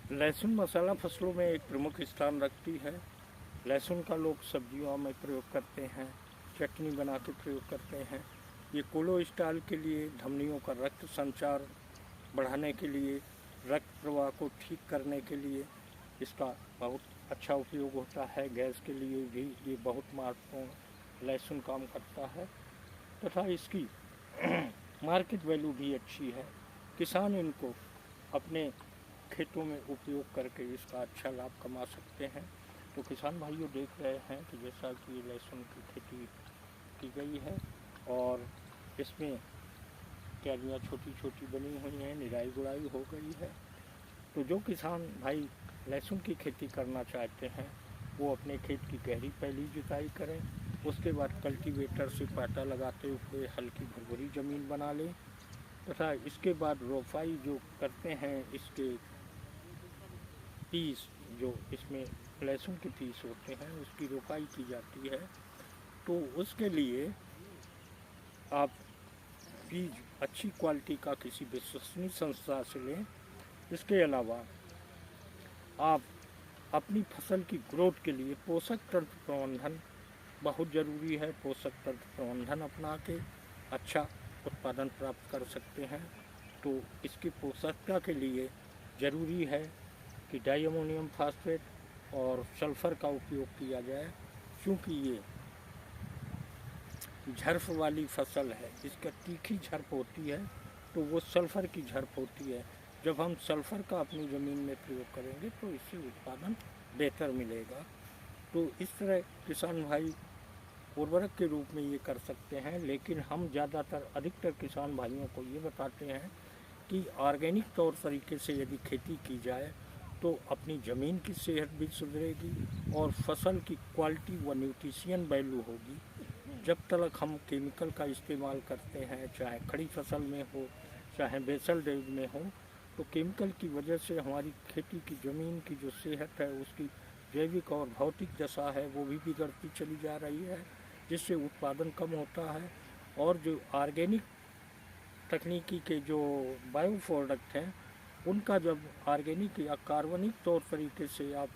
लहसुन मसाला फसलों में एक प्रमुख स्थान रखती है। लहसुन का लोग सब्जियों में प्रयोग करते हैं, चटनी बना के प्रयोग करते हैं। ये कोलेस्ट्रॉल के लिए, धमनियों का रक्त संचार बढ़ाने के लिए, रक्त प्रवाह को ठीक करने के लिए इसका बहुत अच्छा उपयोग होता है। गैस के लिए भी ये बहुत महत्वपूर्ण लहसुन काम करता है तथा इसकी मार्केट वैल्यू भी अच्छी है। किसान इनको अपने खेतों में उपयोग करके इसका अच्छा लाभ कमा सकते हैं। तो किसान भाइयों देख रहे हैं कि जैसा कि लहसुन की खेती की गई है और इसमें क्यारियाँ छोटी छोटी बनी हुई हैं, निराई गुड़ाई हो गई है। तो जो किसान भाई लहसुन की खेती करना चाहते हैं वो अपने खेत की गहरी पहली जुताई करें, उसके बाद कल्टीवेटर से पाटा लगाते हुए हल्की भुरभुरी ज़मीन बना लें तथा इसके बाद रोपाई जो करते हैं इसके पीस जो इसमें लहसुन के पीस होते हैं उसकी रोपाई की जाती है। तो उसके लिए आप बीज अच्छी क्वालिटी का किसी विश्वसनीय संस्था से लें। इसके अलावा आप अपनी फसल की ग्रोथ के लिए पोषक तत्व प्रबंधन बहुत ज़रूरी है। पोषक तत्व प्रबंधन अपना के अच्छा उत्पादन प्राप्त कर सकते हैं। तो इसकी पोषकता के लिए ज़रूरी है कि डाइअमोनियम फास्फेट और सल्फ़र का उपयोग किया जाए, क्योंकि ये झर्फ वाली फसल है, इसका तीखी झर्फ होती है तो वो सल्फ़र की झर्फ होती है। जब हम सल्फ़र का अपनी ज़मीन में प्रयोग करेंगे तो इससे उत्पादन बेहतर मिलेगा। तो इस तरह किसान भाई उर्वरक के रूप में ये कर सकते हैं, लेकिन हम ज़्यादातर अधिकतर किसान भाइयों को ये बताते हैं कि ऑर्गेनिक तौर तरीके से यदि खेती की जाए तो अपनी ज़मीन की सेहत भी सुधरेगी और फसल की क्वालिटी व न्यूट्रिशन वैल्यू होगी। जब तक हम केमिकल का इस्तेमाल करते हैं, चाहे खड़ी फसल में हो चाहे बेसल डेज में हो, तो केमिकल की वजह से हमारी खेती की ज़मीन की जो सेहत है उसकी जैविक और भौतिक दशा है वो भी बिगड़ती चली जा रही है, जिससे उत्पादन कम होता है। और जो ऑर्गेनिक तकनीकी के जो बायो प्रोडक्ट हैं उनका जब ऑर्गेनिक या कार्बनिक तौर तरीके से आप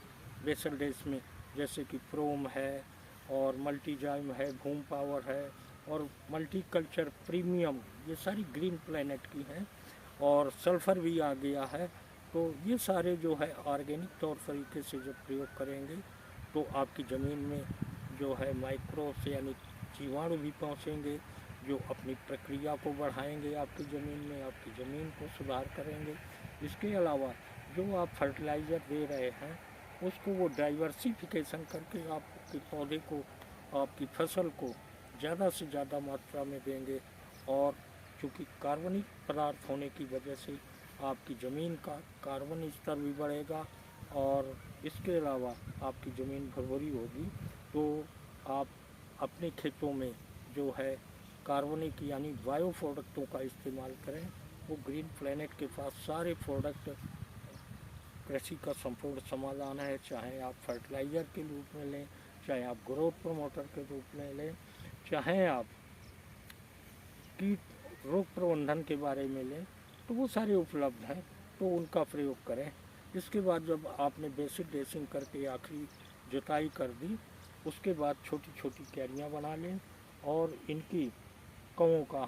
बेसल डेज में जैसे कि प्रोम है और मल्टीजाइम है, भूम पावर है और मल्टी कल्चर प्रीमियम, ये सारी ग्रीन प्लैनेट की हैं और सल्फ़र भी आ गया है। तो ये सारे जो है ऑर्गेनिक तौर तरीके से जब प्रयोग करेंगे तो आपकी ज़मीन में जो है माइक्रोब्स यानी जीवाणु भी पहुँचेंगे जो अपनी प्रक्रिया को बढ़ाएंगे आपकी ज़मीन में, आपकी ज़मीन को सुधार करेंगे। इसके अलावा जो आप फर्टिलाइज़र दे रहे हैं उसको वो डाइवर्सिफिकेशन करके आपके पौधे को, आपकी फसल को ज़्यादा से ज़्यादा मात्रा में देंगे। और चूँकि कार्बनिक पदार्थ होने की वजह से आपकी ज़मीन का कार्बन स्तर भी बढ़ेगा और इसके अलावा आपकी ज़मीन भुरभुरी होगी। तो आप अपने खेतों में जो है कार्बनिक यानी बायो प्रोडक्टों का इस्तेमाल करें। वो ग्रीन प्लैनेट के पास सारे प्रोडक्ट कृषि का संपूर्ण समाधान है, चाहे आप फर्टिलाइज़र के रूप में लें, चाहे आप ग्रोथ प्रमोटर के रूप में लें, चाहे आप कीट रोग प्रबंधन के बारे में लें, तो वो सारे उपलब्ध हैं, तो उनका प्रयोग करें। इसके बाद जब आपने बेसिक ड्रेसिंग करके आखिरी जुताई कर दी, उसके बाद छोटी छोटी क्यारियाँ बना लें और इनकी कवों का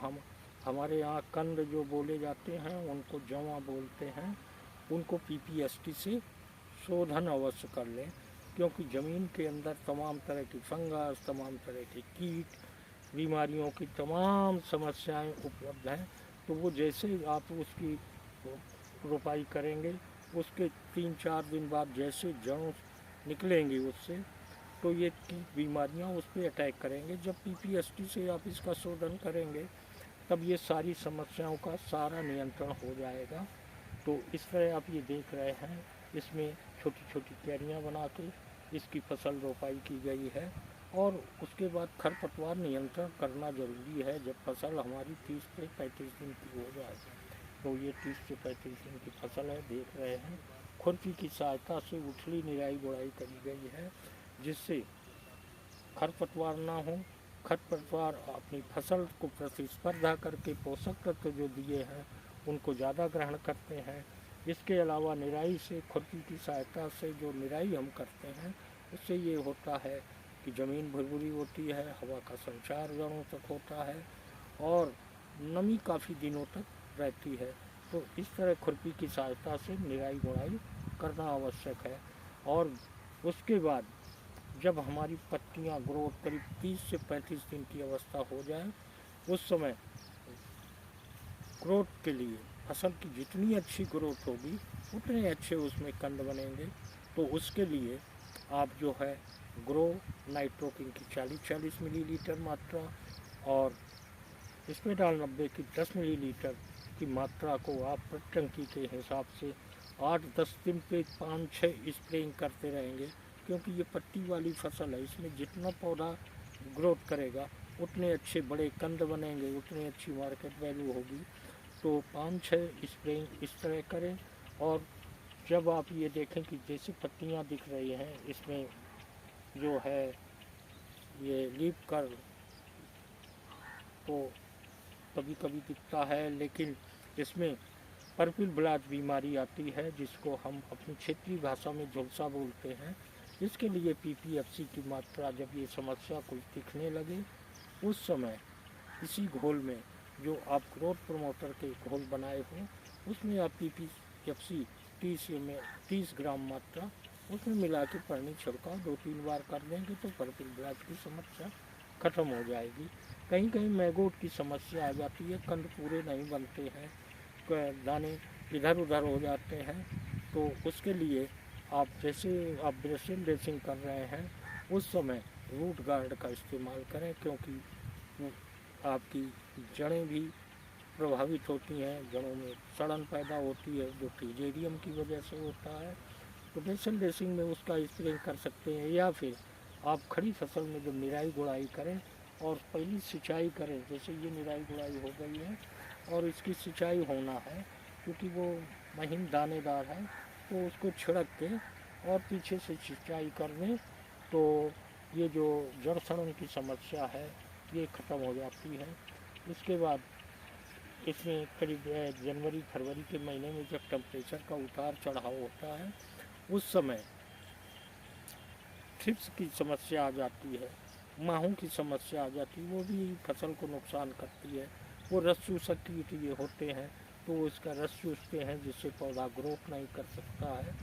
हमारे यहाँ कंद जो बोले जाते हैं उनको जवा बोलते हैं, उनको पीपीएसटी से शोधन अवश्य कर लें, क्योंकि ज़मीन के अंदर तमाम तरह की फंगस, तमाम तरह के कीट, बीमारियों की तमाम समस्याएं उपलब्ध हैं। तो वो जैसे आप उसकी रोपाई करेंगे उसके 3-4 दिन बाद जैसे जड़ निकलेंगी उससे, तो ये कीट बीमारियां उस पर अटैक करेंगे। जब पीपीएसटी से आप इसका शोधन करेंगे तब ये सारी समस्याओं का सारा नियंत्रण हो जाएगा। तो इस तरह आप ये देख रहे हैं, इसमें छोटी छोटी क्यारियाँ बना के इसकी फसल रोपाई की गई है और उसके बाद खरपतवार नियंत्रण करना ज़रूरी है। जब फसल हमारी 30 से 35 दिन की हो जाए, तो ये 30 से 35 दिन की फसल है, देख रहे हैं खुरपी की सहायता से उथली निराई गुड़ाई करी गई है, जिससे खरपतवार ना हो। खरपतवार अपनी फसल को प्रतिस्पर्धा करके पोषक तत्व जो दिए हैं उनको ज़्यादा ग्रहण करते हैं, इसके अलावा निराई से, खुरपी की सहायता से जो निराई हम करते हैं, उससे ये होता है कि ज़मीन भुरभुरी होती है, हवा का संचार जड़ों तक होता है और नमी काफ़ी दिनों तक रहती है। तो इस तरह खुरपी की सहायता से निराई गुड़ाई करना आवश्यक है। और उसके बाद जब हमारी पत्तियां ग्रोथ करीब 30 से 35 दिन की अवस्था हो जाए, उस समय ग्रोथ के लिए फसल की जितनी अच्छी ग्रोथ होगी उतने अच्छे उसमें कंद बनेंगे। तो उसके लिए आप जो है ग्रो नाइट्रोकिन की 40-40 मिलीलीटर मात्रा और स्पेडाल 90 की 10 मिलीलीटर की मात्रा को आप प्रति टंकी के हिसाब से 8-10 दिन पे 5-6 स्प्रेइंग करते रहेंगे, क्योंकि ये पत्ती वाली फसल है। इसमें जितना पौधा ग्रोथ करेगा उतने अच्छे बड़े कंद बनेंगे, उतनी अच्छी मार्केट वैल्यू होगी। तो 5-6 स्प्रेइंग इस तरह करें। और जब आप ये देखें कि जैसे पत्तियां दिख रही हैं, इसमें जो है ये लीफ कर्व तो कभी कभी दिखता है, लेकिन इसमें पर्पल ब्लॉट बीमारी आती है जिसको हम अपनी क्षेत्रीय भाषा में झुलसा बोलते हैं। इसके लिए पीपीएफसी की मात्रा जब ये समस्या कुछ दिखने लगे, उस समय इसी घोल में जो आप ग्रोथ प्रमोटर के घोल बनाए हो उसमें आप पीपीएफसी 30 ग्राम मात्रा उसमें मिला के पानी छिड़काव 2-3 बार कर देंगे तो पर्पल ब्लॉट की समस्या खत्म हो जाएगी। कहीं कहीं मैगोट की समस्या आ जाती है, कंद पूरे नहीं बनते हैं, दाने इधर उधर हो जाते हैं। तो उसके लिए आप जैसे आप ब्रेसिंग ड्रेसिंग कर रहे हैं उस समय रूट गार्ड का इस्तेमाल करें, क्योंकि आपकी जड़ें भी प्रभावित होती हैं, जड़ों में सड़न पैदा होती है जो टीजेरियम की वजह से होता है। तो बेसल ड्रेसिंग में उसका स्प्रे कर सकते हैं, या फिर आप खड़ी फसल में जब निराई गुड़ाई करें और पहली सिंचाई करें, जैसे ये निराई गुड़ाई हो गई है और इसकी सिंचाई होना है क्योंकि वो महीन दानेदार है, तो उसको छिड़क के और पीछे से सिंचाई कर दें तो ये जो जड़ सड़न की समस्या है ये ख़त्म हो जाती है। इसके बाद इसमें करीब जनवरी फरवरी के महीने में जब टेम्परेचर का उतार चढ़ाव होता है उस समय थ्रिप्स की समस्या आ जाती है, माहों की समस्या आ जाती है, वो भी फसल को नुकसान करती है। वो रस चूसक कीट ये होते हैं तो वो इसका रस चूसते हैं जिससे पौधा ग्रोथ नहीं कर सकता है।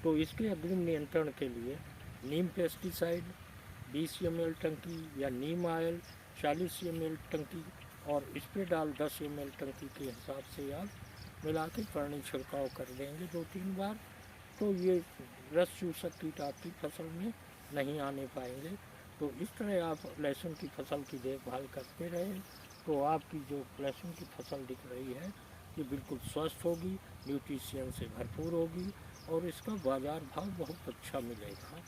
तो इसके अग्रिम नियंत्रण के लिए नीम पेस्टिसाइड 20 ml टंकी या नीम ऑयल 40 ml टंकी और स्प्रेडाल 10 ml टंकी के हिसाब से आप मिला के पानी छिड़काव कर देंगे 2-3 बार, तो ये रस चूसक कीट आपकी फसल में नहीं आने पाएंगे। तो इस तरह आप लहसुन की फसल की देखभाल करते रहें तो आपकी जो लहसुन की फसल दिख रही है ये बिल्कुल स्वस्थ होगी, न्यूट्रिशन से भरपूर होगी और इसका बाज़ार भाव बहुत अच्छा मिलेगा।